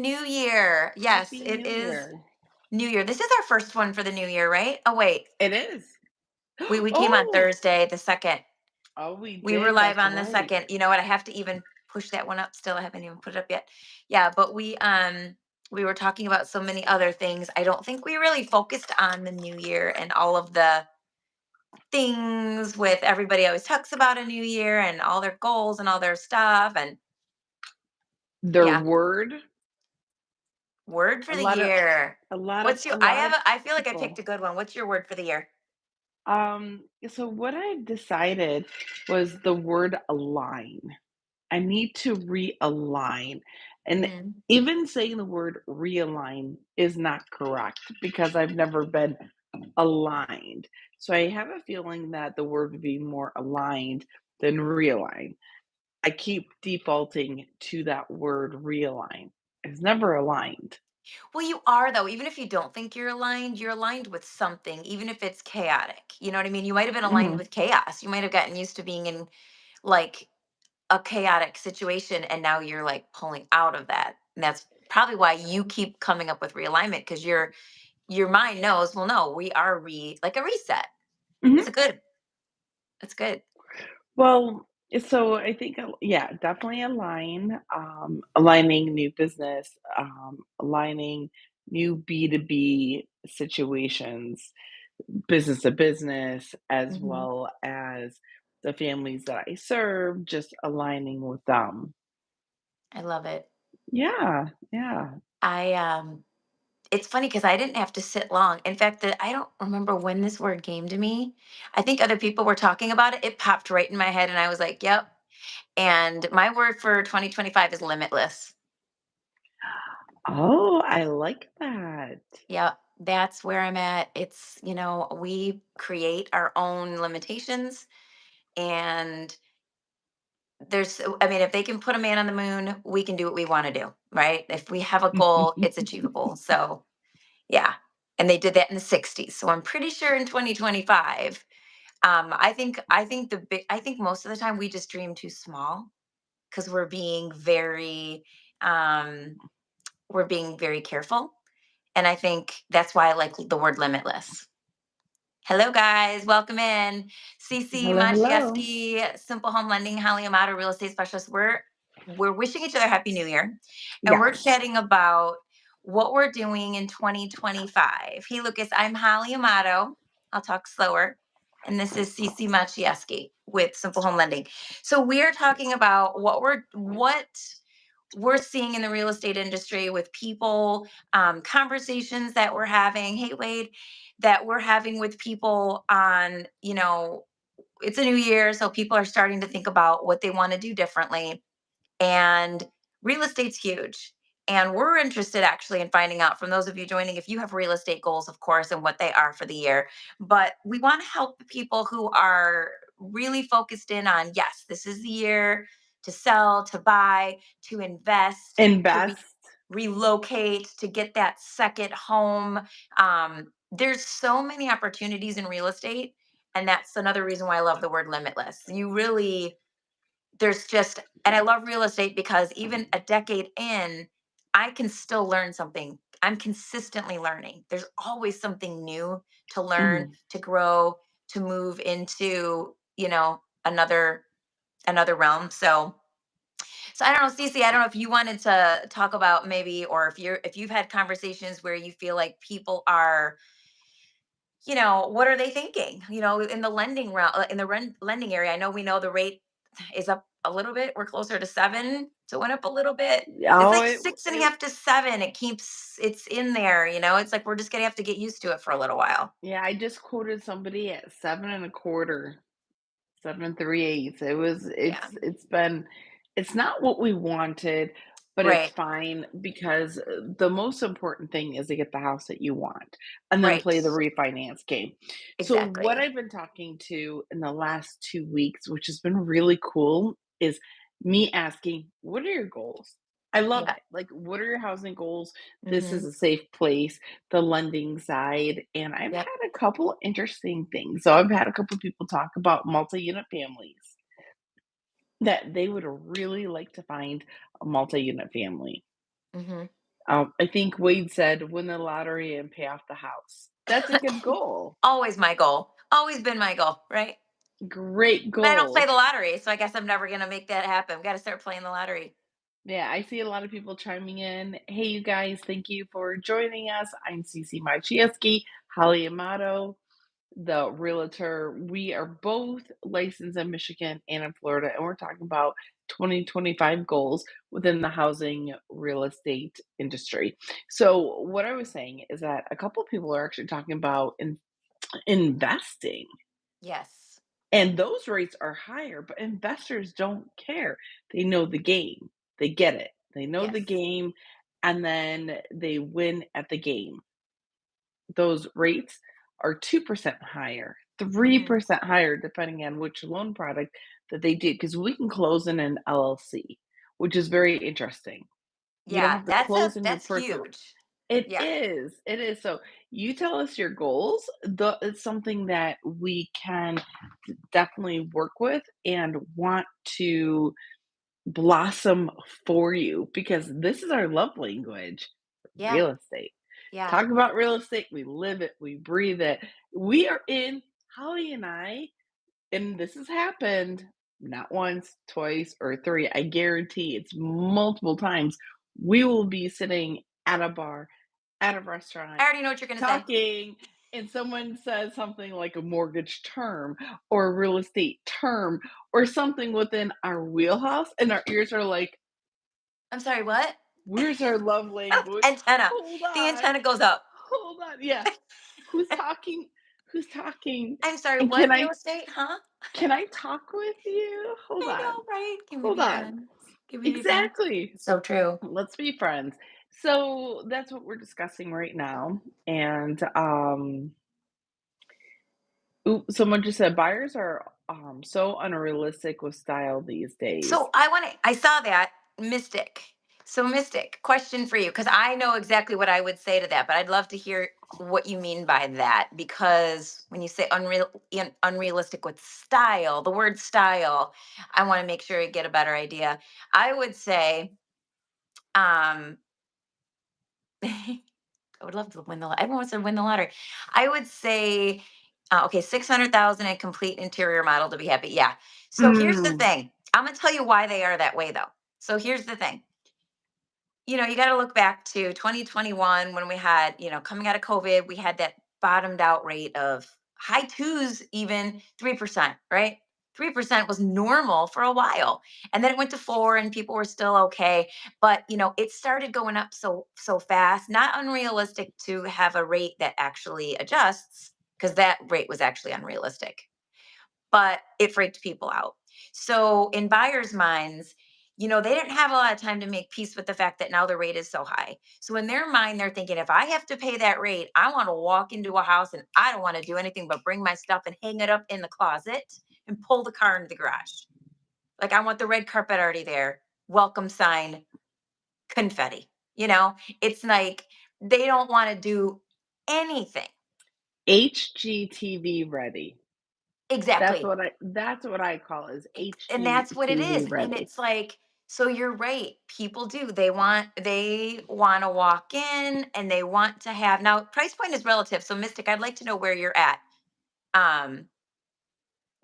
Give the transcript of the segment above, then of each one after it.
New Year. Yes, Happy it New is Year. New Year. This is our first one for the new year, right? Oh wait. It is. We came on Oh, Thursday, the second. oh, we We were did. live That's on the right. second. You know what? I have to even push that one up still. I haven't even put it up yet. Yeah, but we were talking about so many other things. I don't think we really focused on the new year and all of the things with everybody always talks about a new year and all their goals and all their stuff and Their yeah, word. word for A the lot of, year. a lot of, What's a your lot of I feel like I picked people. a good one. What's your word for the year? So what I decided was the word align. I need to realign. And Mhm. even saying the word realign is not correct because I've never been aligned. So I have a feeling that the word would be more aligned than realign. I keep defaulting to that word realign. It's never aligned. Well, you are though. Even if you don't think you're aligned with something, even if it's chaotic. You know what I mean? You might have been aligned Mhm. with chaos. You might have gotten used to being in like a chaotic situation and now you're like pulling out of that. And that's probably why you keep coming up with realignment because your mind knows, well, no, we are like a reset. It's a Mhm. good, it's good. Well, so I think, yeah, definitely align, aligning new business, aligning new B2B situations, business to business, as Hmm. well as the families that I serve, just aligning with them. I love it. Yeah, yeah. I it's funny because I didn't have to sit long. In fact, I don't remember when this word came to me. I think other people were talking about it. It popped right in my head, and I was like, "Yep." And my word for 2025 is limitless. Oh, I like that. Yep, that's where I'm at. It's we create our own limitations, and I mean, if they can put a man on the moon, we can do what we want to do, right? If we have a goal, it's achievable. So yeah. And they did that in the 60s. So I'm pretty sure in 2025, I think most of the time we just dream too small because um we're being very careful. And I think that's why I like the word limitless. Hello guys, welcome in. Cece Hello, hello. Machieski, Simple Home Lending, Holly Amato, real estate specialist. We're wishing each other happy new year. And we're Yes. chatting about what we're doing in 2025. Hey Lucas, I'm Holly Amato. I'll talk slower. And this is Cece Machieski with Simple Home Lending. So we're talking about what we're seeing in the real estate industry with people, conversations that we're having. Hey Wade, that we're having with people on, it's a new year, so people are starting to think about what they want to do differently. And real estate's huge. And we're interested actually in finding out from those of you joining if you have real estate goals, of course, and what they are for the year. But we want to help people who are really focused in on yes, this is the year to sell, to buy, to invest, to Invest. relocate, to get that second home. There's so many opportunities in real estate. And that's another reason why I love the word limitless. You really, there's just, and I love real estate because even a decade in, I can still learn something. I'm consistently learning. There's always something new to learn, Mhm. to grow, to move into, another realm. So I don't know, Cece, I don't know if you wanted to talk about maybe, or if you've had conversations where you feel like people are, what are they thinking? In the lending realm, in the lending area. I know we know the rate is up a little bit. We're closer to 7, so it went up a little bit. It's Oh, like six and a it half to 7. It's in there. It's like we're just gonna have to get used to it for a little while. Yeah, I just quoted somebody at 7 and a quarter, 7 3/8. Yeah. It's not what we wanted, but it's Right. fine because the most important thing is to get the house that you want and then Right. play the refinance game. So what Exactly. I've been talking to in the last 2 weeks, which has been really cool, is me asking, what are your goals? I love Yeah. it. Like, what are your housing goals? This is Hmm. a safe place, the lending side. And I've Yep. had a couple interesting things. So I've had a couple people talk about multi-unit families that they would really like to find a multi-unit family. Hmm. I think Wade said, "Win the lottery and pay off the house." That's a good goal. Always my goal. Always been my goal, right? Great But I don't play goal. the lottery, so I guess I'm never gonna make that happen. Got to start playing the lottery. Yeah, I see a lot of people chiming in. Hey, you guys, thank you for joining us. I'm Cece Machieski, Holly Amato, the realtor. We are both licensed in Michigan and in Florida, and we're talking about 2025 goals within the housing real estate industry. So, what I was saying is that a couple of people are actually talking about investing. Yes. And those rates are higher, but investors don't care. They know the game. They get it. They know the Yes. game, and then they win at the game. Those rates are 2% higher, Hmm. 3% higher, depending on which loan product that they do, because we can close in an LLC, which is very interesting. You don't Yeah, have to close in your that's personal. huge. It Yeah. is. It is. So you tell us your goals. It's something that we can definitely work with and want to blossom for you because this is our love language, Yeah. real estate. Yeah. Talk about real estate. We live it, we breathe it. We are in, Holly and I, and this has happened not once, twice, or three. I guarantee it's multiple times. We will be sitting at a bar, at a I restaurant, already know what you're gonna say. talking, and someone says something like a mortgage term or a real estate term or something within our wheelhouse, and our ears are like, I'm sorry, what? where's our love language? Antenna. Hold The on, antenna goes up. hold on. Yeah. Who's talking? Who's talking? I'm sorry, And what real estate? Huh? can I talk with you? Hold I on. know, right? Can we Hold be on. friends? Can we be friends? Exactly. So true. Let's be friends. So that's what we're discussing right now. And ooh, someone just said buyers are so unrealistic with style these days. So I saw that Mystic. So Mystic, question for you, because I know exactly what I would say to that, but I'd love to hear what you mean by that. Because when you say unrealistic with style, the word style, I want to make sure I get a better idea. I would say, um, I would love to win the. Everyone wants to win the lottery. I would say, okay, 600,000 and complete interior model to be happy. Yeah. So here's the Mm. thing. I'm gonna tell you why they are that way, though. So here's the thing. You got to look back to 2021 when we had, coming out of COVID, we had that bottomed out rate of high twos, even 3%, right? 3% was normal for a while. And then it went to 4 and people were still okay. But, it started going up so fast, not unrealistic to have a rate that actually adjusts because that rate was actually unrealistic, but it freaked people out. So in buyers' minds, they didn't have a lot of time to make peace with the fact that now the rate is so high. So in their mind, they're thinking, if I have to pay that rate, I want to walk into a house and I don't want to do anything but bring my stuff and hang it up in the closet and pull the car into the garage. Like I want the red carpet already there, welcome sign, confetti. It's like they don't want to do anything. HGTV ready. Exactly. That's what I call is And that's what it HGTV is, and ready. it's like, so you're right, people do, they want to walk in and they want to have, now price point is relative, so Mystic, I'd like to know where you're at. um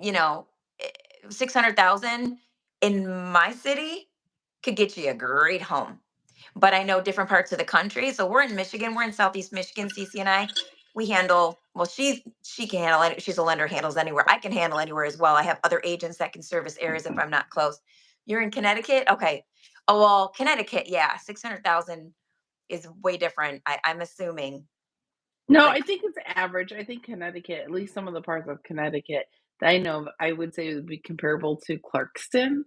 you know, eh, 600,000 in my city could get you a great home. But I know different parts of the country. So we're in Michigan, we're in Southeast Michigan, CC and I. We handle, well, she can handle it. She's a lender, handles anywhere. I can handle anywhere as well. I have other agents that can service areas if I'm not close. You're in Connecticut? Okay. Oh, well, Connecticut, yeah, 600,000 is way different. I'm assuming. No, Like, I think it's average. I think Connecticut, at least some of the parts of Connecticut that I know of, I would say it would be comparable to Clarkston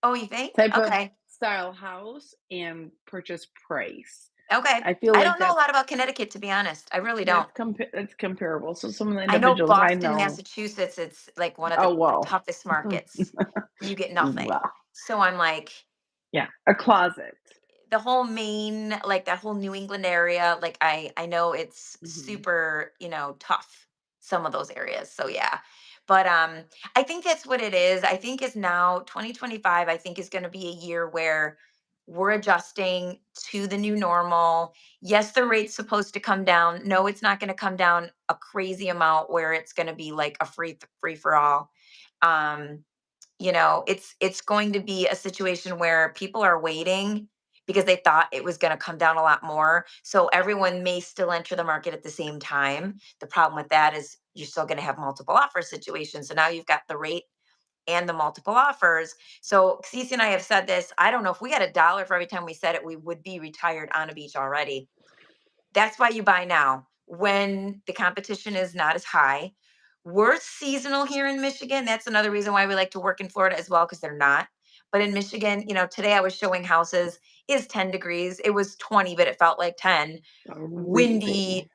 oh, you think? type of Okay. style house and purchase price. Okay. I feel I like don't know a lot about Connecticut, to be honest. I really don't. that's comparable. So some of the I know individuals I Boston, know. Massachusetts, it's like one of Oh the well, toughest markets. You get nothing. well, So I'm like, yeah, a closet. the whole Maine, like that whole New England area, like I know it's Mhm. super, tough, some of those areas. So yeah. But I think that's what it is. I think is now 2025, I think is going to be a year where we're adjusting to the new normal. Yes, the rate's supposed to come down. No, it's not going to come down a crazy amount where it's going to be like a free for all. Um, it's going to be a situation where people are waiting because they thought it was going to come down a lot more. So everyone may still enter the market at the same time. The problem with that is you're still going to have multiple offer situations. So now you've got the rate and the multiple offers. So Cece and I have said this. I don't know if we had a dollar for every time we said it, we would be retired on a beach already. That's why you buy now when the competition is not as high. We're seasonal here in Michigan. That's another reason why we like to work in Florida as well, because they're not. But in Michigan, today I was showing houses is 10 degrees. It was 20, but it felt like 10. Freezing. Windy,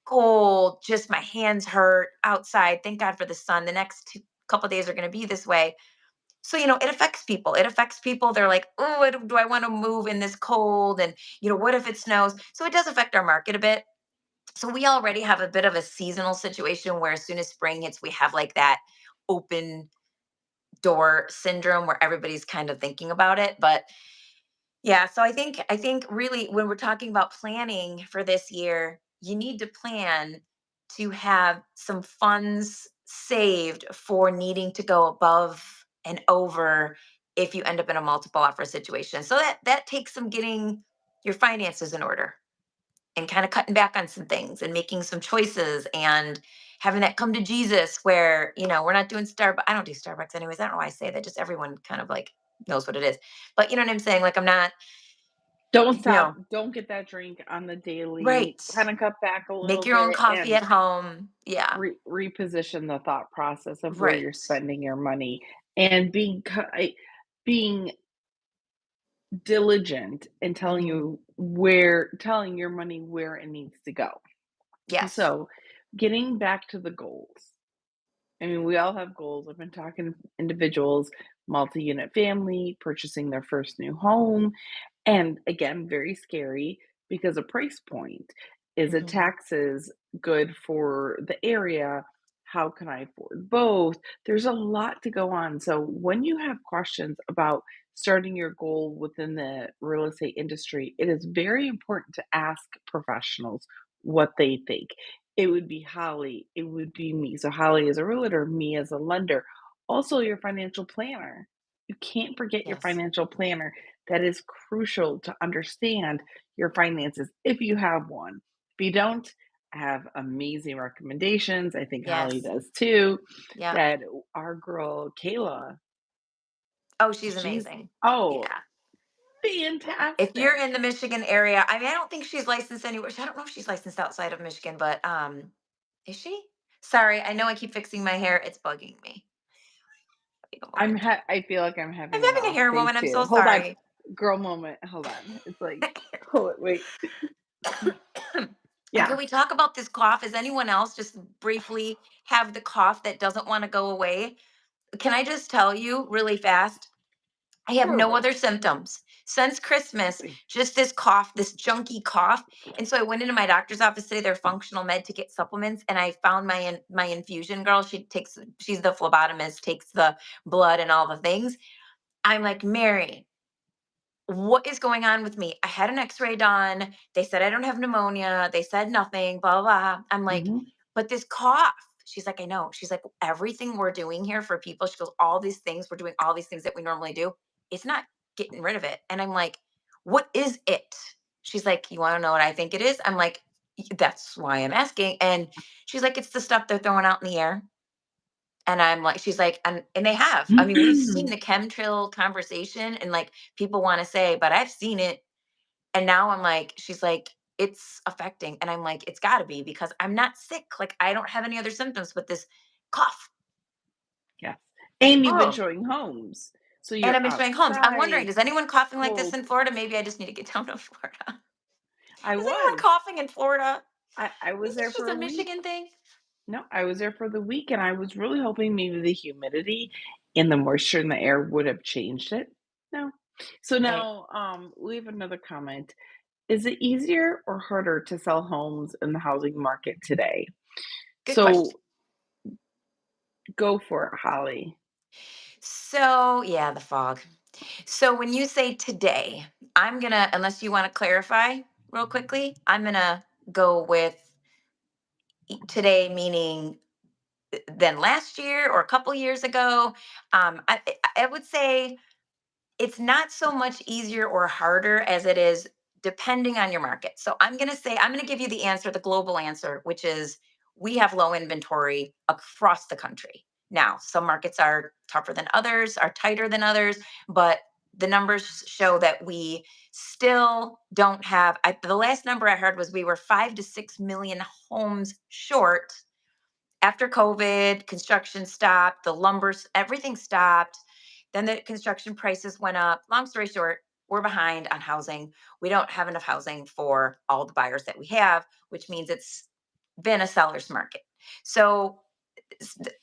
cold, just my hands hurt outside. Thank God for the sun. The next couple days are going to be this way. So, it affects people. It affects people. They're like, oh, do I want to move in this cold? And, what if it snows? So it does affect our market a bit. So we already have a bit of a seasonal situation where as soon as spring hits, we have like that open door syndrome where everybody's kind of thinking about it. But yeah, so I think really when we're talking about planning for this year, you need to plan to have some funds saved for needing to go above and over if you end up in a multiple offer situation. So that takes some getting your finances in order and kind of cutting back on some things and making some choices and having that come to Jesus where, we're not doing Starbucks. I don't do Starbucks anyways. I don't know why I say that. Just everyone kind of like knows what it is. But you know what I'm saying? Like I'm not, Don't you stop. know, Don't get that drink on the daily. right. Kind of cut back a Make little your own bit coffee and at home. Yeah. reposition the thought process of where you're Right. spending your money and being diligent and Hmm. telling your money where it needs to go. Yes. So, getting back to the goals. I mean, we all have goals. I've been talking to individuals, multi-unit family, purchasing their first new home, and again, very scary because a price point. Is it Hmm. taxes good for the area? How can I afford both? There's a lot to go on. So, when you have questions about starting your goal within the real estate industry, it is very important to ask professionals what they think. It would be Holly, it would be me. So, Holly is a realtor, me as a lender, also your financial planner. You can't forget your Yes. financial planner. That is crucial to understand your finances if you have one. If you don't, I have amazing recommendations. I think Holly Yes. does too. Yep. That our girl Kayla, Oh, she's she's amazing. oh Yeah. If you're fantastic. in the Michigan area, I mean, I don't think she's licensed anywhere. I don't know if she's licensed outside of Michigan, but is she? Sorry, I know I keep fixing my hair. It's bugging me. Take a moment. I feel like I'm I'm having an having a off hair day moment. I'm too. so Hold on, sorry. girl moment. Hold on. It's like, hold it, wait. And can Yeah, we talk about this cough? Does anyone else just briefly have the cough that doesn't want to go away? Can I just tell you really fast? I have no horrible. other symptoms since Christmas, just this cough, this junky cough. And so I went into my doctor's office today, their functional med to get supplements, and I found my infusion girl. She's the phlebotomist, takes the blood and all the things. I'm like, Mary, what is going on with me? I had an x-ray done. They said I don't have pneumonia. They said nothing, blah, blah, blah. I'm like, Mhm. but this cough. She's like, I know. She's like, everything we're doing here for people, she goes, all these things, we're doing all these things that we normally do. It's not getting rid of it. And I'm like, what is it? She's like, you want to know what I think it is? I'm like, That's why I'm asking." And she's like, it's the stuff they're throwing out in the air. And I'm like, she's like, and they have. I mean, we've seen the chemtrail conversation and like people want to say, but I've seen it. And now I'm like, she's like, it's affecting. And I'm like, it's gotta be because I'm not sick. Like I don't have any other symptoms but this cough. Yes. And you've been Oh. showing homes. So And you're I've been showing homes. I'm wondering, outside, does anyone coughing like this cold. in Florida? Maybe I just need to get down to Florida. I Is anyone was. coughing in Florida? I was Is there this for just a a week. Michigan thing? No, I was there for the week and I was really hoping maybe the humidity and the moisture in the air would have changed it. No. So Right. now we have another comment. Is it easier or harder to sell homes in the housing market today? Good question. So go for it, Holly. So yeah, the fog. So when you say today, I'm gonna, unless you want to clarify real quickly, I'm gonna go with today, meaning than last year or a couple years ago. I would say it's not so much easier or harder as it is depending on your market. So I'm going to give you the answer, the global answer, which is we have low inventory across the country. Now, some markets are tougher than others, are tighter than others, but the numbers show that we still don't have. The last number I heard was we were 5 to 6 million homes short after COVID. Construction stopped, the lumbers, everything stopped. Then the construction prices went up. Long story short, we're behind on housing. We don't have enough housing for all the buyers that we have, which means it's been a seller's market. So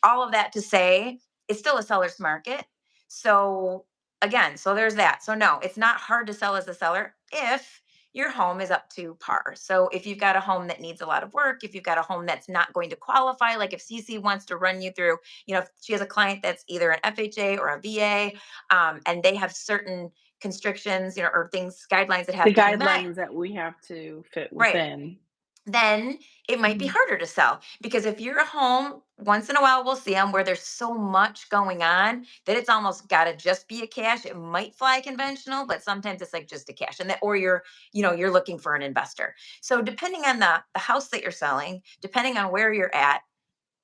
all of that to say, it's still a seller's market. So again, so there's that. So no, it's not hard to sell as a seller if your home is up to par. So if you've got a home that needs a lot of work, if you've got a home that's not going to qualify, like if CC wants to run you through, if she has a client that's either an FHA or a VA, and they have certain constrictions, or things, guidelines that The have to be met, guidelines that we have to fit right? within. Then it might be Mhm. harder to sell because if you're a home, once in a while we'll see them where there's so much going on that it's almost got to just be a cash. It might fly conventional, but sometimes it's like just a cash, and that, or you're looking for an investor. So depending on the house that you're selling, depending on where you're at,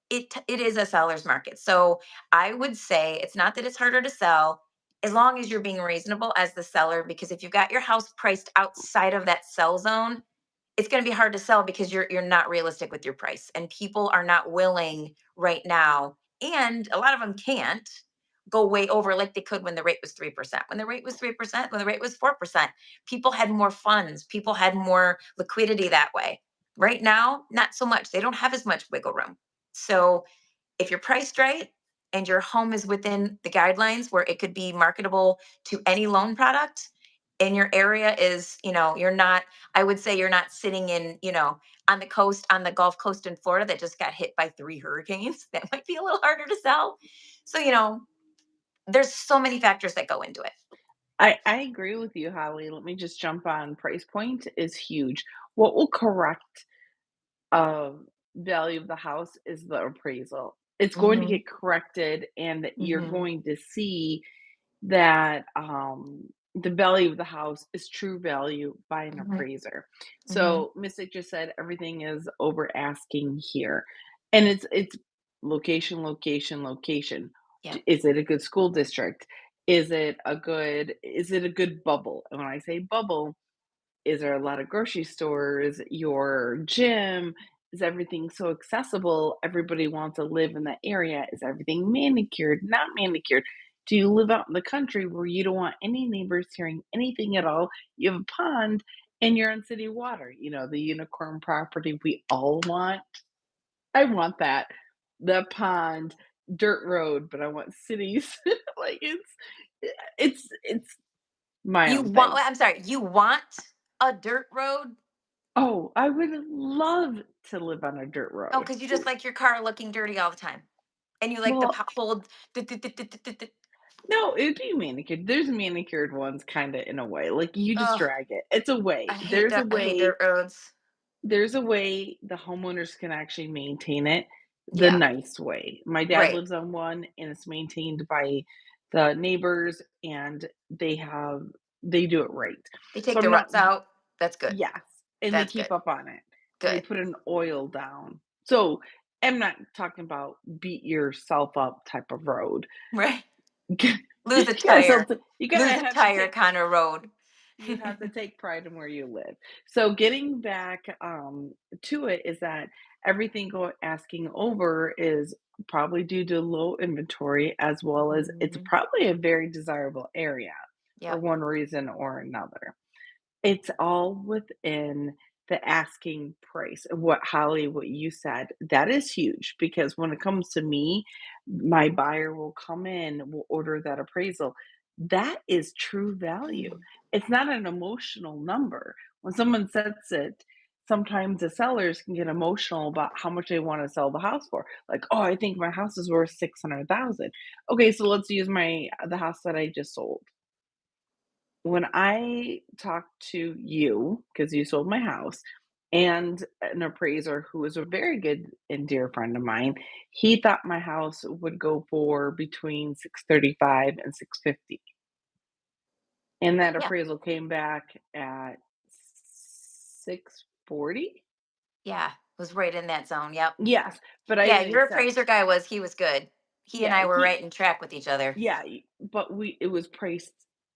it is a seller's market. So I would say it's not that it's harder to sell as long as you're being reasonable as the seller, because if you've got your house priced outside of that sell zone, it's going to be hard to sell because you're not realistic with your price, and people are not willing right now, and a lot of them can't go way over like they could when the rate was 3%. When the rate was 3%, when the rate was 4%, people had more funds, people had more liquidity that way. Right now, not so much. They don't have as much wiggle room. So if you're priced right and your home is within the guidelines where it could be marketable to any loan product, and your area is, you're not, I would say you're not sitting in, on the coast, on the Gulf Coast in Florida that just got hit by 3 hurricanes. That might be a little harder to sell. So, there's so many factors that go into it. I agree with you, Holly. Let me just jump on price point is huge. What will correct value of the house is the appraisal. It's going to Hmm. get corrected, and you're Hmm. going to see that the value of the house is true value by an Hmm. appraiser. Hmm. So Mystic just said everything is over asking here, and it's location, location, location. Yep. Is it a good school district? Is it a good bubble? And when I say bubble, is there a lot of grocery stores? Your gym? Is everything so accessible? Everybody wants to live in that area. Is everything manicured? Not manicured? Do you live out in the country where you don't want any neighbors hearing anything at all? You have a pond and you're on city water, the unicorn property we all want. I want that. The pond, dirt road, but I want cities. Like it's my You own want, thing. I'm sorry, you want a dirt road? Oh, I would love to live on a dirt Oh, road. because you just like your car looking dirty all the time. And you like the Well, pothold. no, it'd be manicured. There's manicured ones kinda in a way, like, you just Oh, drag it. It's a I way. hate There's a dirt. I hate way dirt roads. there's a way the homeowners can actually maintain it the Yeah, nice way. My dad right. lives on one, and it's maintained by the neighbors, and they do it right. They So take the I'm not. ruts out. That's good. Yes, and they That's good. keep up on it, and they Good. put an oil down. So, I'm not talking about beat yourself up type of road. Right. Lose You a gotta tire. you gotta Lose a have to tire take kind of road. you have to take pride in where you live. So getting back to it is that everything asking over is probably due to low inventory, as well as it's Mhm. probably a very desirable area for Yep. one reason or another. It's all within the asking price. What you said, that is huge because when it comes to me, my buyer will come in, will order that appraisal. That is true value. It's not an emotional number. When someone sets it, sometimes the sellers can get emotional about how much they want to sell the house for. Like, oh, I think my house is worth 600,000. Okay, so let's use the house that I just sold. when I talked to you, because you sold my house, and an appraiser who was a very good and dear friend of mine, he thought my house would go for between 635 and 650. And that Yeah. appraisal came back at 640? Yeah. Was right in that zone. Yep. Yes, but I Yeah. didn't Your accept. appraiser guy he was good. He and Yeah, I were he right in track with each other. yeah, but it was priced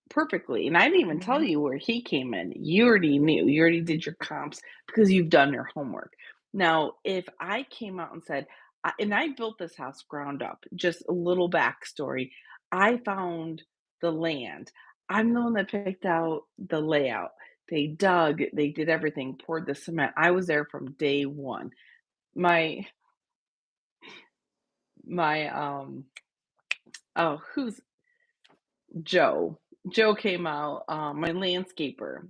perfectly, and I didn't even tell Hmm. you where he came in. You already knew. You already did your comps because you've done your homework. Now, if I came out and said, and I built this house ground up, just a little backstory. I found the land. I'm the one that picked out the layout. They dug, they did everything, poured the cement. I was there from day one. My my oh, who's Joe. Joe came out, my landscaper,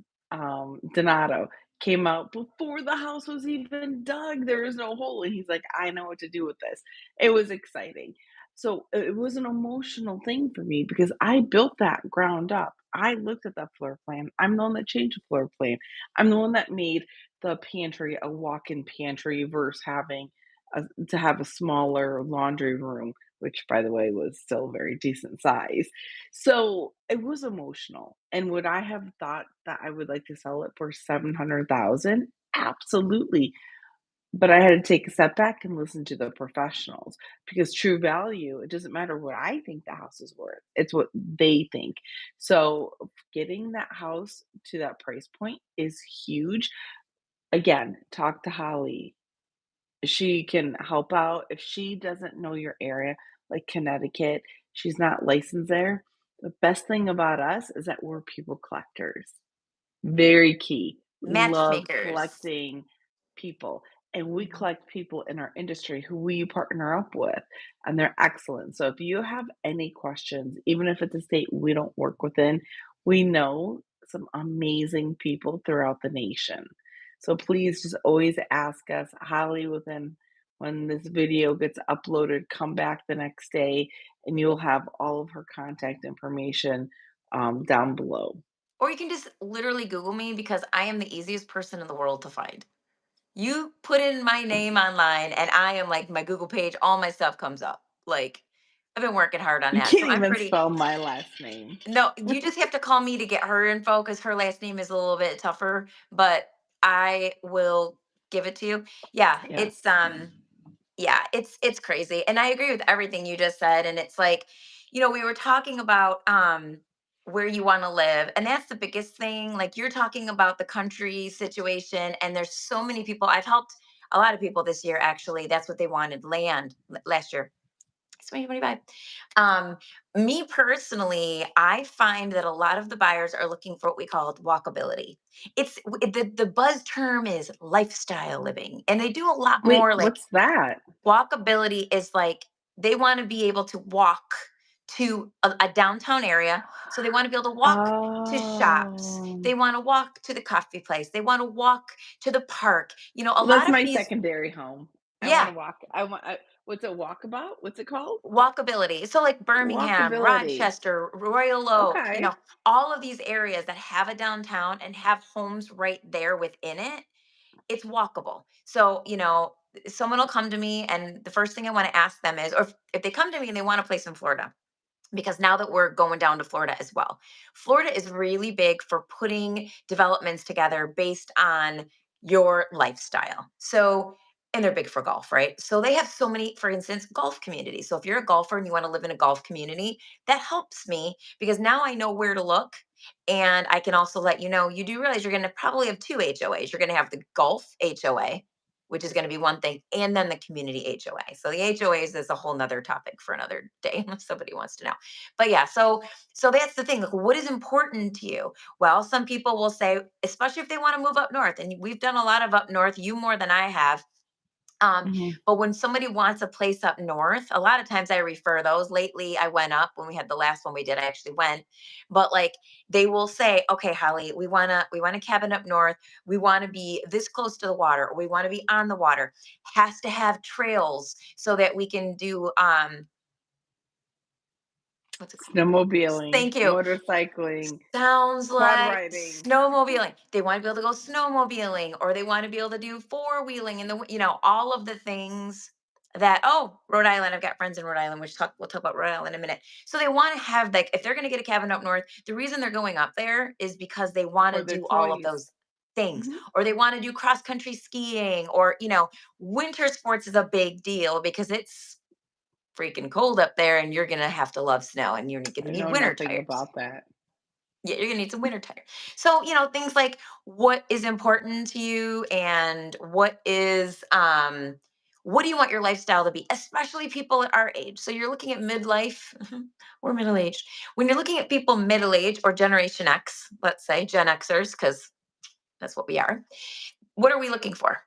Donato, came out before the house was even dug. There was no hole. And he's like, I know what to do with this. It was exciting. So it was an emotional thing for me because I built that ground up. I looked at that floor plan. I'm the one that changed the floor plan. I'm the one that made the pantry a walk-in pantry versus having to have a smaller laundry room, which by the way was still very decent size. So, it was emotional, and would I have thought that I would like to sell it for 700,000? Absolutely, but I had to take a step back and listen to the professionals, because true value, it doesn't matter what I think the house is worth, it's what they think. So, getting that house to that price point is huge. Again, talk to Holly. She can help out. If she doesn't know your area, like Connecticut, she's not licensed there. The best thing about us is that we're people collectors. Very key. We love Matchmakers. collecting people, and we Mhm. collect people in our industry who we partner up with, and they're excellent. So if you have any questions, even if it's a state we don't work within, we know some amazing people throughout the nation. So please just always ask us. Holly, within when this video gets uploaded, come back the next day and you'll have all of her contact information down below. Or you can just literally Google me because I am the easiest person in the world to find. You put in my name online and I am like my Google page, all my stuff comes up. Like I've been working hard on You that. So can't I'm even pretty spell my last name. no, you just have to call me to get her info because her last name is a little bit tougher, but I will give it to you. Yeah, Yes. yeah, it's crazy. And I agree with everything you just said. And it's like, we were talking about where you want to live. And that's the biggest thing. Like you're talking about the country situation, and there's so many people. I've helped a lot of people this year, actually. That's what they wanted, land last year. 2025. Um, Me personally, I find that a lot of the buyers are looking for what we call walkability. The buzz term is lifestyle living, and they do a lot Wait, more like what's that? walkability is like they want to be able to walk to a downtown area. So they want to be able to walk to shops. Oh, They want to walk to the coffee place. They want to walk to the park. A well, that's lot of my these, secondary home. I want yeah, to walk. What's a walkabout? What's it called? walkability. So like Birmingham, Walkability. Rochester, Royal Oak, Okay. all of these areas that have a downtown and have homes right there within it, it's walkable. So, someone will come to me and the first thing I want to ask them is, or if they come to me and they want a place in Florida, because now that we're going down to Florida as well. Florida is really big for putting developments together based on your lifestyle. So, and they're big for golf, right? So they have so many, for instance, golf communities. So if you're a golfer and you want to live in a golf community, that helps me because now I know where to look. And I can also let you know, you do realize you're going to probably have two HOAs. You're going to have the golf HOA, which is going to be one thing, and then the community HOA. So the HOAs is a whole nother topic for another day if somebody wants to know. But yeah, so that's the thing. Like, what is important to you? Well, some people will say, especially if they want to move up north, and we've done a lot of up north, you more than I have. Mhm. But when somebody wants a place up north, a lot of times I refer those. Lately, I went up when we had the last one we did. I actually went, but like they will say, "Okay, Holly, we want a cabin up north. We want to be this close to the water, or we want to be on the water. Has to have trails so that we can do What's it called? Snowmobiling, Thank you. motorcycling, Sounds quad like riding. snowmobiling. They want to be able to go snowmobiling, or they want to be able to do four-wheeling in the, all of the things that, oh, Rhode Island, I've got friends in Rhode Island, which we'll talk about Rhode Island in a minute. So they want to have, like, if they're going to get a cabin up north, the reason they're going up there is because they want For to their do all of toys. those things, Mhm. or they want to do cross country skiing, or, winter sports is a big deal because it's freaking cold up there, and you're going to have to love snow, and you're going to I need know winter nothing tires. about that. Yeah, you're gonna need some winter tire. So, things like what is important to you, and what do you want your lifestyle to be, especially people at our age. So you're looking at midlife, we're middle aged. When you're looking at people middle age or Generation X, let's say Gen Xers, because that's what we are, what are we looking for?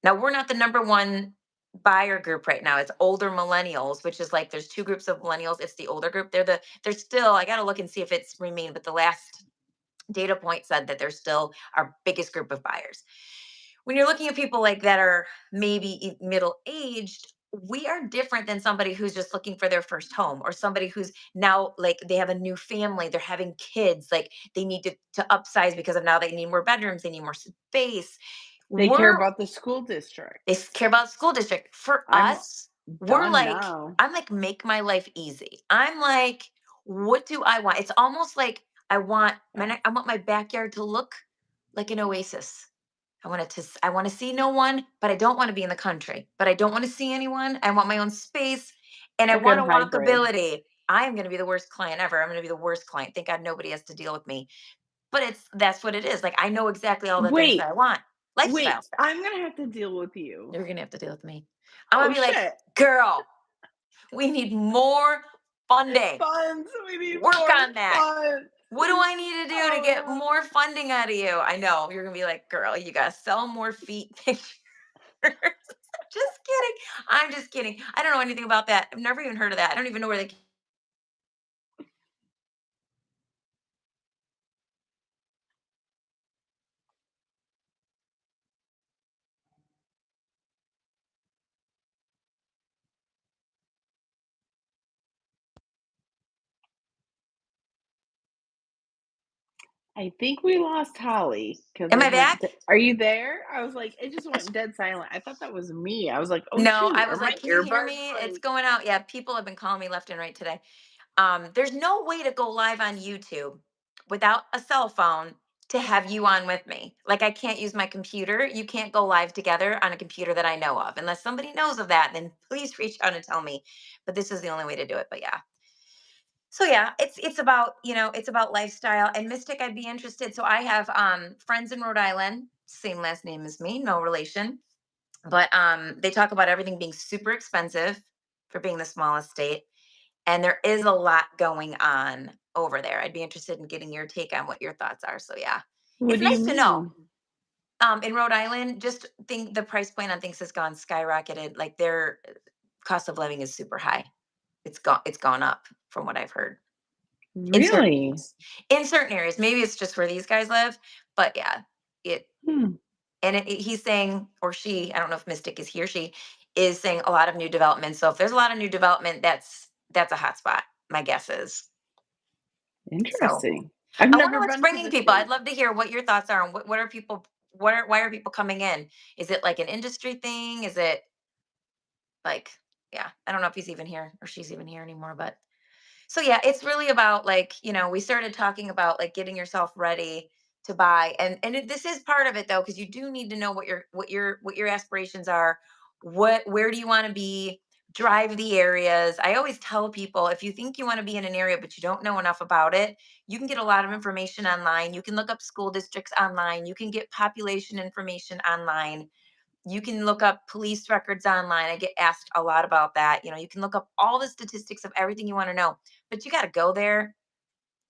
Now, we're not the number one buyer group right now. It's older millennials, which is like there's two groups of millennials. It's the older group. They're still, I gotta look and see if it's remained, but the last data point said that they're still our biggest group of buyers. When you're looking at people like that are maybe middle aged, we are different than somebody who's just looking for their first home, or somebody who's now, like, they have a new family, they're having kids, like they need to upsize because of now they need more bedrooms, they need more space. They care We're about the school They district. care about school district. For I'm us, we're done like, now. I'm like, make my life easy. I'm like, what do I want? It's almost like I want my backyard to look like an oasis. I want to see no one, but I don't want to be in the country. But I don't want to see anyone. I want my own space, and I A want good a hybrid. walkability. I am going to be the worst client ever. I'm going to be the worst client. Thank God nobody has to deal with me. But that's what it is. Like, I know exactly all the things that Wait, I want. Lifestyle wait, stuff. I'm gonna have to deal with you. You're gonna have to deal with me. I'm Oh, gonna be like, shit. girl, we need more funding. Funds, we need Work more on that. funds. What do I need to do to get Oh, more funding out of you? I know you're gonna be like, girl, you gotta sell more feet pictures. Just kidding. I'm just kidding. I don't know anything about that. I've never even heard of that. I don't even know where they. I think we lost Holly because Am it I went. back? Are you there? I was like, it just went dead silent. I thought that was me. I was like, oh No, shoot, I are was my like, can you hear earbuds me? It's like? going out. Yeah, people have been calling me left and right today. There's no way to go live on YouTube without a cell phone to have you on with me. Like, I can't use my computer. You can't go live together on a computer that I know of. Unless somebody knows of that, then please reach out and tell me. But this is the only way to do it. But yeah. So yeah, it's about, it's about lifestyle. And Mystic, I'd be interested. So I have friends in Rhode Island, same last name as me, no relation. But they talk about everything being super expensive for being the smallest state, and there is a lot going on over there. I'd be interested in getting your take on what your thoughts are. So yeah, What it's do you nice to know. mean? In Rhode Island, just think the price point on things has gone skyrocketed. Like, their cost of living is super high. It's gone up from what I've heard in certain Really? areas. In certain areas, maybe it's just where these guys live, but yeah, it Hmm. he's saying, or she, I don't know if Mystic is he or she, is saying a lot of new development. So if there's a lot of new development, that's a hot spot. My guess is. So Interesting. I've I wonder never what's been to bringing the people. I'd state. love to hear what your thoughts are on what are people, why are people coming in? Is it like an industry thing? Is it like, yeah, I don't know if he's even here or she's even here anymore, but so yeah, it's really about, like, we started talking about, like, getting yourself ready to buy, this is part of it though, because you do need to know what your aspirations are. Where do you want to be? Drive the areas. I always tell people, if you think you want to be in an area but you don't know enough about it, you can get a lot of information online. You can look up school districts online. You can get population information online. You can look up police records online. I get asked a lot about that. You can look up all the statistics of everything you want to know, but you got to go there.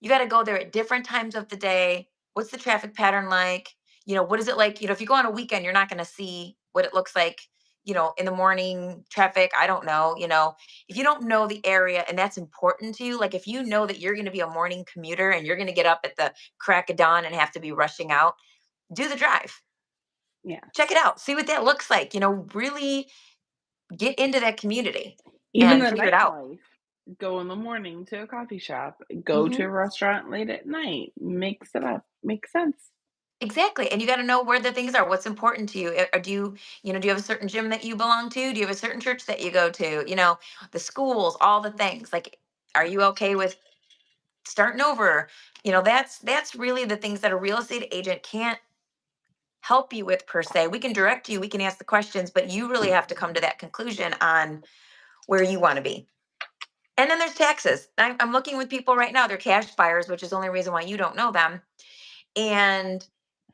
You got to go there at different times of the day. What's the traffic pattern like? What is it like? If you go on a weekend, you're not going to see what it looks like, in the morning traffic. I don't know. If you don't know the area and that's important to you, like if you know that you're going to be a morning commuter and you're going to get up at the crack of dawn and have to be rushing out, do the drive. Check it Yes. out. See what that looks like. Really get into that community Even and the figure it out. nightlife. Go in the morning to a coffee shop, go to a Mhm. restaurant late at night, mix it up. Makes sense. Exactly, and you gotta know where the things are, what's important to you. Do you, do you have a certain gym that you belong to? Do you have a certain church that you go to? The schools, all the things. Like, are you okay with starting over? That's really the things that a real estate agent can't help you with per se. We can direct you, we can ask the questions, but you really have to come to that conclusion on where you want to be. And then there's taxes. I'm looking with people right now, they're cash buyers, which is the only reason why you don't know them. And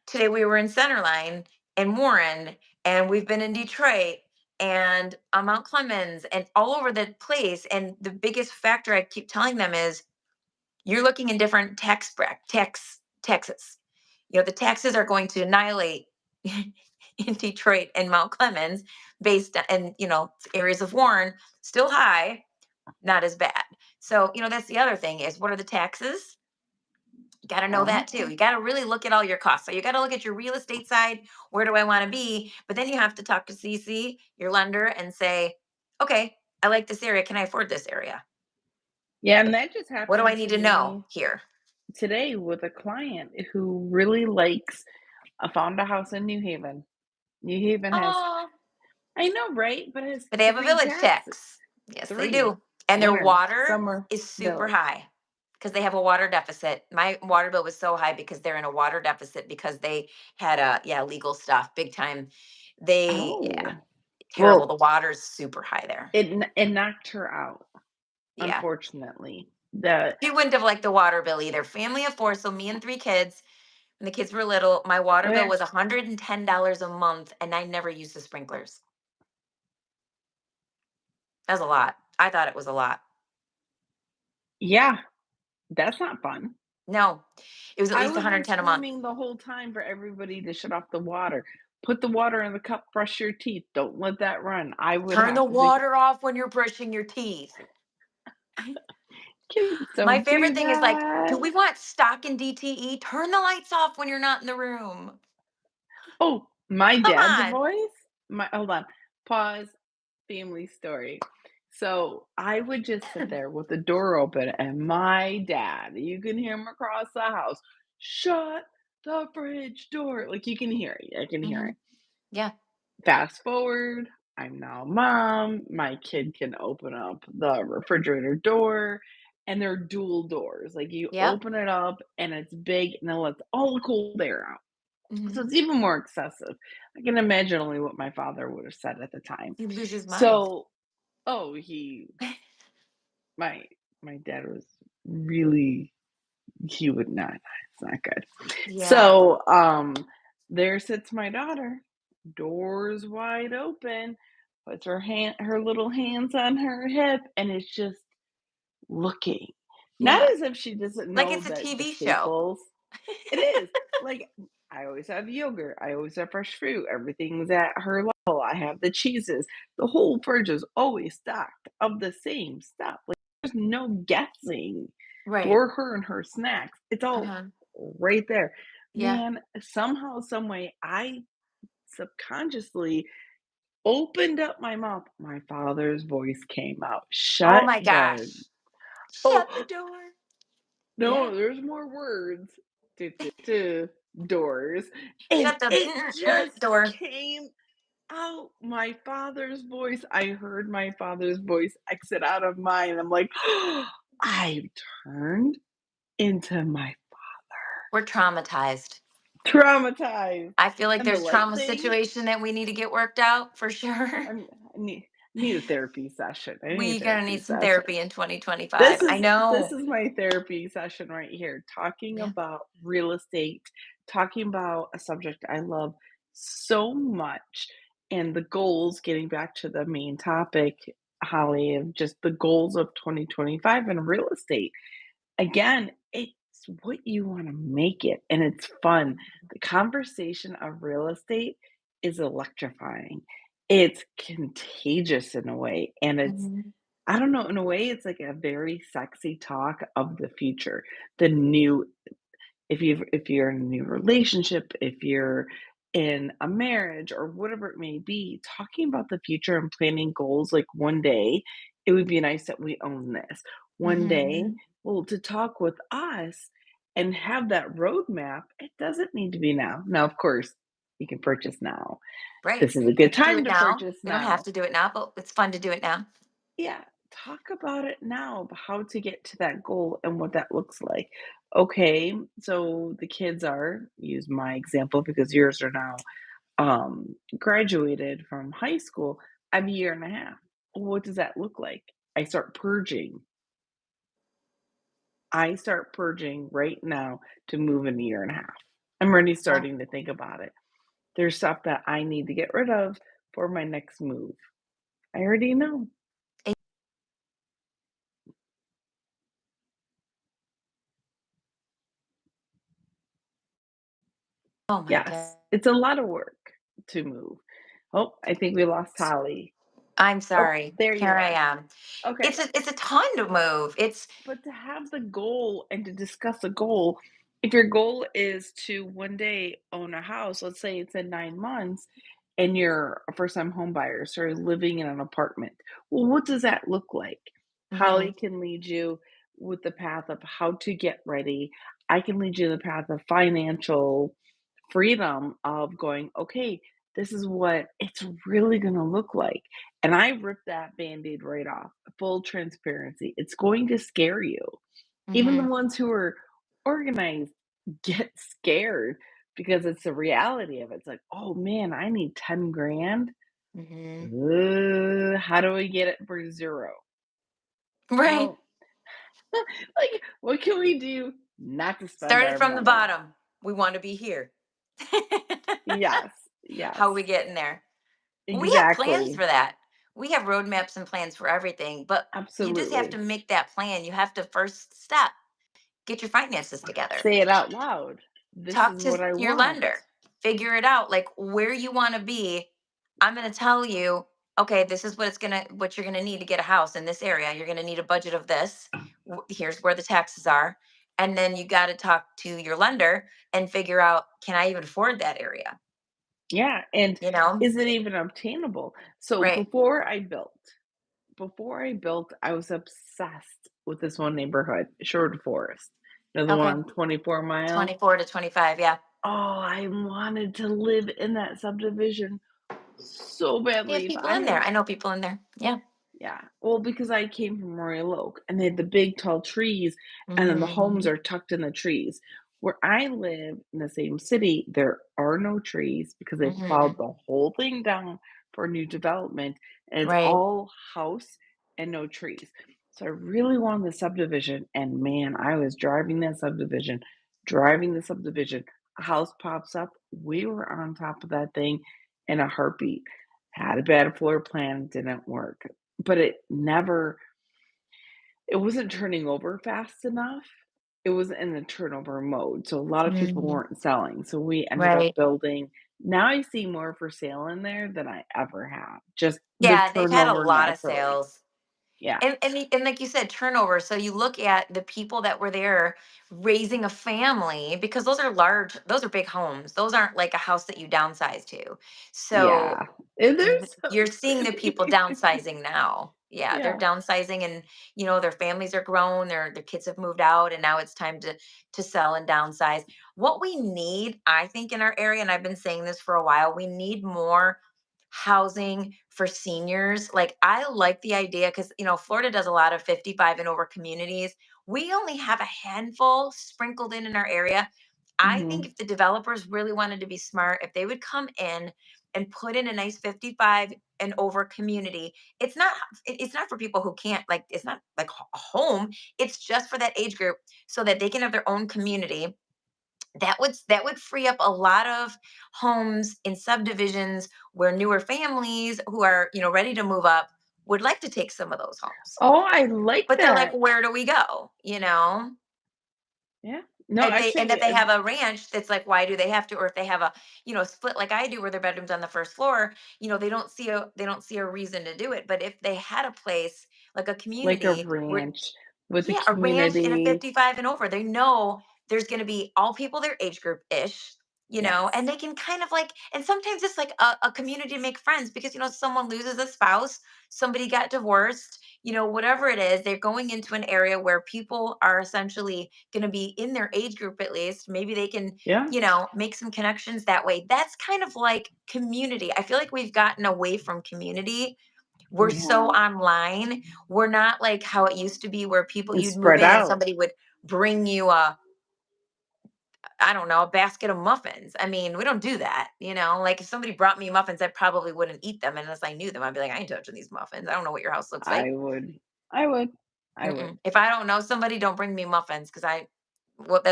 today we were in Centerline and Warren, and we've been in Detroit and Mount Clemens and all over the place. And the biggest factor I keep telling them is you're looking in different taxes. The taxes are going to annihilate in Detroit and Mount Clemens based on, and areas of Warren still high, not as bad. So, that's the other thing is what are the taxes? You got to know that too. Uh-huh. You got to really look at all your costs. So you got to look at your real estate side. Where do I want to be? But then you have to talk to CC, your lender, and say, okay, I like this area. Can I afford this area? Yeah, and that just What do I happened need to to know me here? today with a client who really likes found a house in New Haven. New Haven has, Oh, I know, right? But it has but they have a three village taxes. tax. Yes, they Three. do. And their Warren, water Summer, is super Village. high because they have a water deficit. My water bill was so high because they're in a water deficit because they had legal stuff big time. Yeah, Oh. terrible. Well, The water's super high there. it knocked her out, Yeah. unfortunately. The She wouldn't have liked the water bill either. Family of four, so me and three kids. When the kids were little, my water bill eh, was $110 a month, and I never used the sprinklers. That's a lot. I thought it was a lot. yeah, that's not fun. No, it was at I least would have been 110 a month. screaming the whole time for everybody to shut off the water. Put the water in the cup, brush your teeth. Don't let that run. I would Turn the have to be, water off when you're brushing your teeth. kids My don't favorite do thing is like, do that. we want stock in DTE? Turn the lights off when you're not in the room. Oh, my Come dad's on. voice? Hold on. Pause. Family story. So I would just sit there with the door open, and my dad, you can hear him across the house, shut the fridge door. Like you can hear it. I can hear Hmm. it. Yeah. Fast forward, I'm now a mom. My kid can open up the refrigerator door, and they're dual doors. Like you Yep. open it up, and it's big, and it lets all the cold air out. So Hmm. it's even more excessive. I can imagine only what my father would have said at the time. He'd lose his mind. So, oh, my my dad was really, he would not. It's not good. Yeah. So, there sits my daughter, doors wide open, puts her little hands on her hip, and is just looking. Not Yeah. as if she doesn't Like know it's a that the TV show. staples. It is. Like, I always have yogurt, I always have fresh fruit, everything's at her level, I have the cheeses. The whole fridge is always stocked of the same stuff. Like, there's no guessing Right. for her and her snacks. It's all Uh-huh. right there. Yeah. Man, somehow, some way, I subconsciously opened up my mouth. My father's voice came out. Oh Shut my the gosh. oh, Shut the door. Yeah. no, there's more words. Du- du- du, doors. And Shut the it just door. came out. My father's voice. I heard my father's voice exit out of mine. I'm like, I turned into my We're traumatized. traumatized. I feel like And the there's light trauma thing, situation that we need to get worked out for sure. I need a therapy session. I need a We gonna therapy need some session. therapy in This 2025. I is this know. is my therapy session right here, talking Yeah. about real estate, talking about a subject I love so much, and the goals, getting back to the main topic, Holly, of just the goals of 2025 in real estate. Again, it's what you want to make it, and it's fun. The conversation of real estate is electrifying. It's contagious in a way, and it's, Mhm. I don't know, in a way, it's like a very sexy talk of the future. The new, if you're in a new relationship, if you're in a marriage or whatever it may be, talking about the future and planning goals like one day It would be nice that we own this. One day, Mhm. well, to talk with us and have that roadmap, it doesn't need to be now. Now, of course, you can purchase now. Right. This is a We good could do time it to now. purchase We don't have now. to do it now, but it's fun to do it now. Yeah, talk about it now, how to get to that goal and what that looks like. Okay, so the kids are, use my example because yours are now graduated from high school. I'm a year and a half. What does that look like? I start purging. I start purging right now to move in a year and a half. I'm already Yeah. starting to think about it. There's stuff that I need to get rid of for my next move. I already know. It- oh my god. Yes, it's a lot of work to move. Oh, I think we lost Holly. I'm Oh, sorry. there you Here I are. am. Okay. It's a ton to move. It's But to have the goal and to discuss a goal, if your goal is to one day own a house, let's say it's in 9 months, and you're a first time home buyer, so you're living in an apartment. Well, what does that look like? Holly mhm, can lead you with the path of how to get ready. I can lead you the path of financial freedom of going, okay, this is what it's really going to look like. And I ripped that band aid right off. Full transparency. It's going to scare you. Even the mhm, ones who are organized get scared because it's the reality of it. It's like, oh man, I need 10 grand. mhm. How do we get it for zero? Right. Well, like, what can we do not to spend Started our from the money? bottom. We want to be here. Yes, How are yes, we getting there? We have plans exactly. for that. We have roadmaps and plans for everything, but you just have to Absolutely. make that plan. You have to first step, get your finances together. Say it out loud. This Talk is to what I your want. lender, figure it out, like where you want to be. I'm going to tell you, okay, this is what you're going to need to get a house in this area. You're going to need a budget of this. Here's where the taxes are. And then you got to talk to your lender and figure out, can I even afford that area? Yeah, and You know? is it even obtainable? So Right. before I built, I was obsessed with this one neighborhood, Sherwood Forest. You know, the one Okay. on 24 Mile? 24 to 25. Yeah. Oh, I wanted to live in that subdivision so We have badly. If people I in there. had I know people in there. Yeah. Yeah. Well, because I came from Royal Oak and they had the big tall trees and then the homes Hmm. are tucked in the trees. Where I live in the same city, there are no trees because they plowed Hmm. the whole thing down for new development and it's Right. all house and no trees. So I really wanted the subdivision and man, I was driving the subdivision. A house pops up. We were on top of that thing in a heartbeat. Had a bad floor plan, didn't work. But it wasn't turning over fast enough. It was in the turnover mode, so a lot of people Hmm. weren't selling, so we ended up Right. building. Now I see more for sale in there than I ever have, just the Yeah. They've had a turnover lot of naturally. sales. Yeah, And like you said, turnover. So you look at the people that were there raising a family, because those are big homes. Those aren't like a house that you downsize to. So yeah, and there's you're so seeing the people many. downsizing now. Yeah, they're Yeah, downsizing, and their families are grown, their kids have moved out, and now it's time to sell and downsize. What we need, I think, in our area, and I've been saying this for a while, we need more housing for seniors. Like, I like the idea because Florida does a lot of 55 and over communities. We only have a handful sprinkled in our area. I think mhm. if the developers really wanted to be smart, if they would come in and put in a nice 55 and over community, it's not for people who can't, like, it's not like a home, it's just for that age group, so that they can have their own community. That would free up a lot of homes in subdivisions where newer families who are ready to move up would like to take some of those homes, Oh, I like but they're like, that. where do we go? Yeah. No, And if actually, they have a ranch, that's like, why do they have to? Or if they have a split like I do, where their bedrooms on the first floor, they don't see a reason to do it. But if they had a place like a like a community where, ranch with a yeah, a ranch and a community. 55 and over, they know there's going to be all people their age group ish. and Yes. they can kind of like, and sometimes it's like a community to make friends because, someone loses a spouse, somebody got divorced, whatever it is, they're going into an area where people are essentially going to be in their age group at least. Maybe they can, Yeah. make some connections that way. That's kind of like community. I feel like we've gotten away from community. We're We so have. online. We're not like how it used to be where people, It's you'd move spread in and out. somebody would bring you I don't know, a basket of muffins. I mean, we don't do that, Like if somebody brought me muffins, I probably wouldn't eat them unless I knew them. I'd be like, I ain't touching these muffins. I don't know what your house looks I like. would. I would. I would. Mm-mm. If I don't know somebody, don't bring me muffins because well,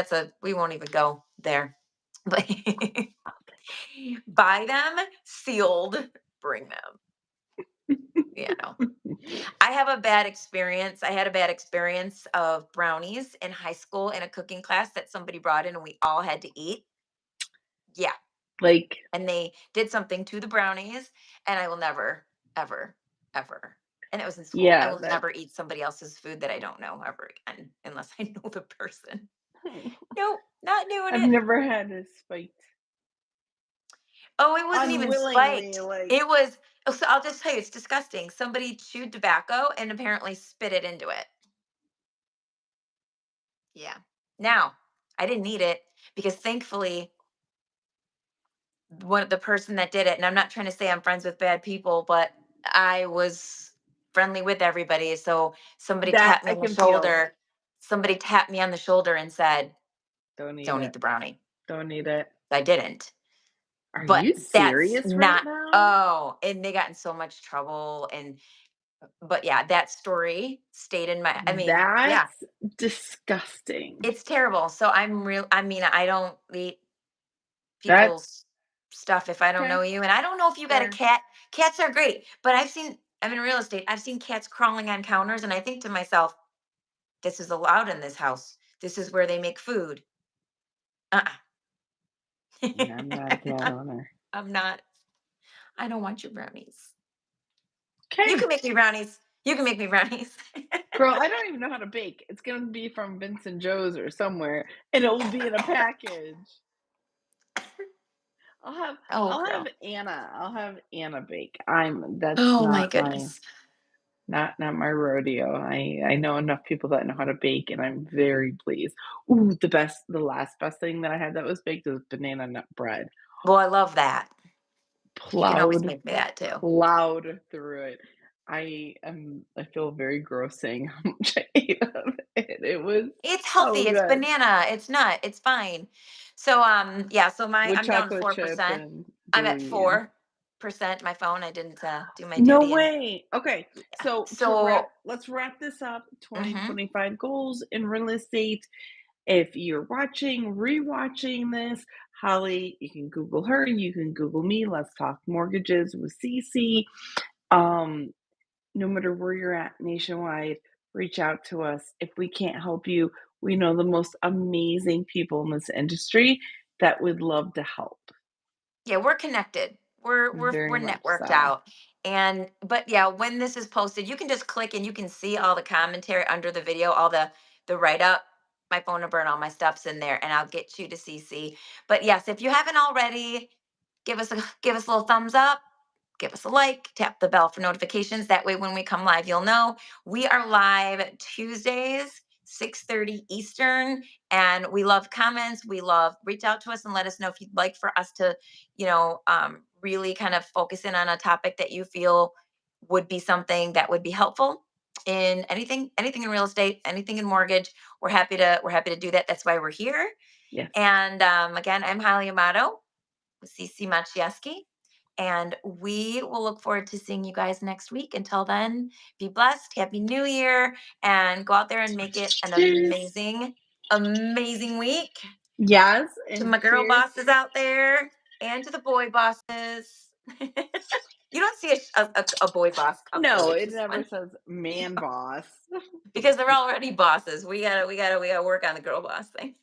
we won't even go there. But buy them sealed, bring them. I have a bad experience. I had a bad experience of brownies in high school in a cooking class that somebody brought in and we all had to eat. Yeah. Like, And they did something to the brownies, and I will never, ever, ever. And it was in school. I yeah, will that never eat somebody else's food that I don't know ever again unless I know the person. Nope, not doing I've it. never had this fight Oh, it wasn't even unwillingly, spiked. like, It was so I'll just tell you, it's disgusting. Somebody chewed tobacco and apparently spit it into it. Yeah. Now, I didn't eat it because thankfully the person that did it, and I'm not trying to say I'm friends with bad people, but I was friendly with everybody. So somebody that tapped me I on the can feel. shoulder. Somebody tapped me on the shoulder and said, Don't eat "Don't eat it. the brownie." Don't eat it. I didn't. Are But you that's serious right not. now? Oh, and they got in so much trouble. And but yeah, that story stayed in my. I mean, yeah, That's disgusting. it's terrible. So I'm real. I mean, I don't eat That people's stuff if I don't okay, know you. And I don't know if you got a fair. cat. Cats are great, but I'm in real estate. I've seen cats crawling on counters, and I think to myself, this is allowed in this house. This is where they make food. Yeah, I'm not a cat owner. I'm not. I don't want your brownies. You Okay. can make me brownies. You can make me brownies. Girl, I don't even know how to bake. It's gonna be from Vincent Joe's or somewhere, and it will be in a package. I'll have Oh, I'll have girl. Anna. I'll have Anna bake. That's Oh my not my goodness. not my rodeo. I know enough people that know how to bake, and I'm very pleased. Ooh, the last best thing that I had that was baked was banana nut bread. Well, I love that. You can always Plowed make me that too. plowed through it. I feel very gross saying how much I ate of it. It was It's so healthy. It's good banana. It's nut. It's fine. So yeah, so with I'm down chocolate chip 4%. and I'm at bouillon. 4%. My phone, I didn't do my No duty, and way. Okay, yeah. so So let's wrap this up. mhm. 2025 goals in real estate. If you're rewatching this, Holly, you can Google her, you can Google me. Let's talk mortgages with Cece. Um, no matter where you're at nationwide, reach out to us. If we can't help you, we know the most amazing people in this industry that would love to help. Yeah, we're connected. Very We're much networked so. out. And but yeah, when this is posted, you can just click and you can see all the commentary under the video, all the write up. My phone number and all my stuff's in there, and I'll get you to CC. But yes, if you haven't already, give us a little thumbs up, give us a like, tap the bell for notifications. That way, when we come live, you'll know. We are live Tuesdays, 6:30 Eastern, and we love comments. We love reach out to us and let us know if you'd like for us to, really kind of focus in on a topic that you feel would be something that would be helpful in anything in real estate, anything in mortgage. We're happy to do that. That's why we're here. Yes. And again, I'm Holly Amato with CC Machieski. And we will look forward to seeing you guys next week. Until then, be blessed. Happy New Year. And go out there and make it an Cheers. amazing week. Yes, To and my girl cheers. bosses out there and to the boy bosses. You don't see a boy boss couple. No, It's it just never one says man boss. because they're already bosses. We gotta work on the girl boss thing.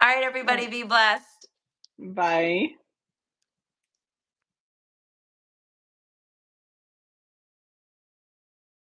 All right, Uh, everybody, be blessed. Bye.